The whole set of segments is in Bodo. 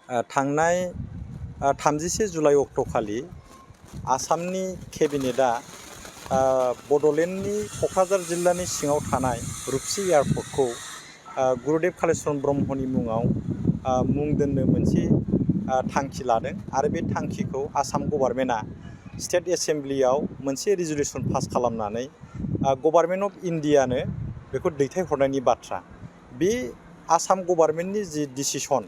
थांनाय 31 जुलाइ अक्ट'खालि आसामनि केबिनेटआ बड'लेण्डनि क'क्राझार जिल्लानि सिङाव थानाय रुपसि एयारपर्टखौ गुरुदेब कालिचरन ब्रह्मनि मुङाव मुं दोननो मोनसे थांखि लादों आरो बे थांखिखौ आसाम गभर्नमेन्टआ स्टेट एसेम्बलियाव मोनसे रेजुलेसन पास खालामनानै गभर्नमेन्ट अफ इन्डियानो बेखौ दैथायहरनायनि बाथ्रा। बे आसाम गभर्नमेन्टनि जि डिसिसन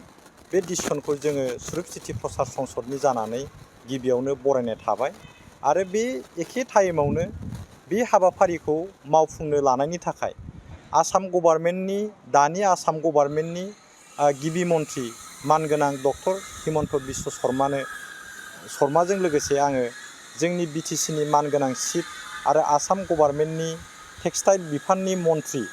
बे डिसिसनखौ जोङो सुरुप सिटि प्रसार संसदनि जानानै गिबियावनो बरायनाय थाबाय आरो बे एखे टाइमावनो बे हाबाफारिखौ मावफुंनो लानायनि थाखाय आसाम गभर्नमेन्टनि दानि आसाम गभर्नमेन्टनि गिबि मन्थ्रि मानगोनां डक्टर हिमन्त बिश्व शर्माजों लोगोसे आङो जोंनि बिटिसिनि मानगोनां चिफ आरो आसाम गभर्नमेन्टनि टेक्सटाइल बिफाननि मन्थ्रि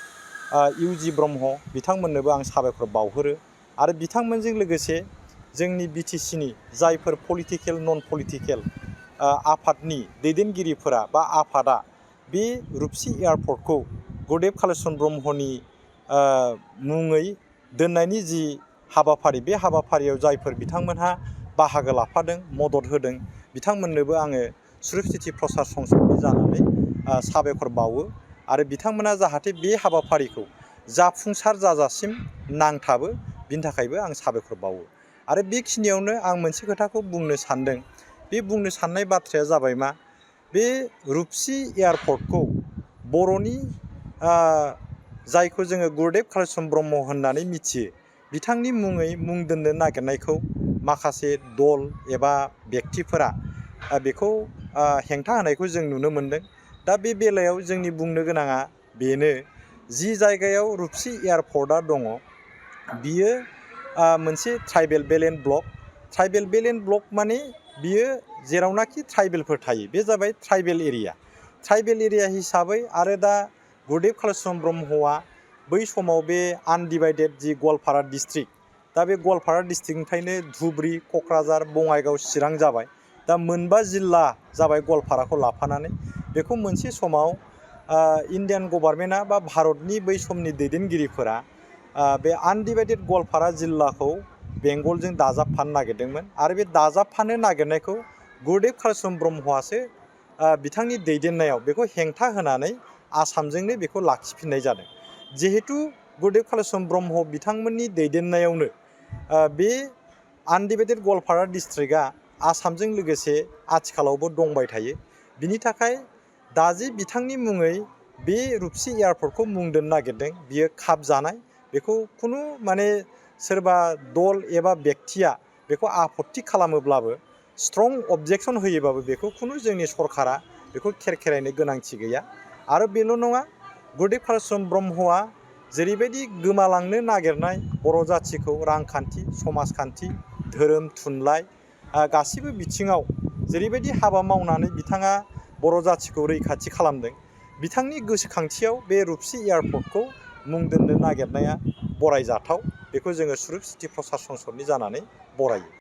इउजि ब्रह्म बिथांमोननोबो आं साबायखर बावहरो आरो बिथांमोनजों लोगोसे जोंनि बिटिसिनि जायफोर पलिटिकेल नन पलिटिकेल आफादनि दैदेनगिरिफोरा बा आफादा बे रुपसि एयारपर्टखौ गुरुदेब कालिचरन ब्रह्मनि मुङै दोननायनि जि हाबाफारि बे हाबाफारियाव जायफोर बिथांमोनहा बाहागो लाफादों मदद होदों बिथांमोननोबो आङो सुरुप सिटि प्रसार संसदनि जानानै साबायखर बावो आरो बिथांमोना जाहाथे बे हाबाफारिखौ जाफुंसार जाजासिम नांथाबो बिनि थाखायबो आं साबायखर बावो आरो बेखिनियावनो आं मोनसे खोथाखौ बुंनो सानदों। बे बुंनो साननाय बाथ्राया जाबाय मा बे रुपसि एयारपर्टखौ बर'नि जायखौ जोङो गुरुदेब कालिचरन ब्रह्म होननानै मिथियो बिथांनि मुङै मुं दोननो नागिरनायखौ माखासे दल एबा बेक्तिफोरा बेखौ हेंथा होनायखौ जों नुनो मोनदों। दा बे बेलायाव जोंनि बुंनो गोनाङा बेनो जि जायगायाव रुपसि एयारपर्टआ दङ बियो मोनसे ट्राइबेल बेलेन्ड ब्लक माने बियो जेरावनाखि ट्राइबेलफोर थायो बे जाबाय ट्राइबेल एरिया हिसाबै आरो दा गुरुदेब कालिचरन ब्रह्मआ बै समाव बे आनडिभाइडेड जि गवालपारा डिस्ट्रिक्ट दा बे गवालपारा डिस्ट्रिक्टनिफ्रायनो धुबुरी क'क्राझार बङाइगाव चिरां जाबाय दा मोनबा जिल्ला जाबाय गवालपाराखौ लाफानानै बेखौ मोनसे समाव इन्डियान गभर्नमेन्टआ बा भारतनि बै समनि दैदेनगिरिफोरा बे आनडिभाइडेड गवालपारा जिल्लाखौ बेंगलजों दाजाबफानो नागिरदोंमोन आरो बे दाजाबफानो नागिरनायखौ गुरुदेब कालिचरन ब्रह्मआसो बिथांनि दैदेननायाव बेखौ हेंथा होनानै आसामजोंनो बेखौ लाखिफिननाय जादों। जिहेतु गुरुदेब कालिचरन ब्रह्म बिथांमोननि दैदेननायावनो बे आनडिभाइडेड गवालपारा डिस्ट्रिक्टआ आसामजों लोगोसे आथिखालावबो दंबाय थायो। बिनि थाखाय दा जे बिथांनि मुङै बे रुपसि एयारपर्टखौ मुं दोननो नागिरदों बियो खाबजानाय बेखौ खुनु माने सोरबा दल एबा बेक्तिया बेखौ आपत्ति खालामोब्लाबो स्ट्रं अबजेक्सन होयोबाबो बेखौ खुनु जोंनि सरकारा बेखौ खेरखेरायनो गोनांथि गैया। आरो बेल' नङा गुरुदेब कालिचरन ब्रह्मआ जेरैबायदि गोमालांनो नागिरनाय बर' जाथिखौ रांखान्थि समाजखान्थि धोरोम थुनलाइ गासिबो बिथिङाव जेरैबायदि हाबा मावनानै बिथाङा बर' जाथिखौ रैखाथि खालामदों बिथांनि गोसोखांथियाव बे रुपसि एयारपर्टखौ मुं दोननो नागिरनाया बरायजाथाव बेखौ जोङो सुरुप सिटि प्रसार संसदनि जानानै बरायो।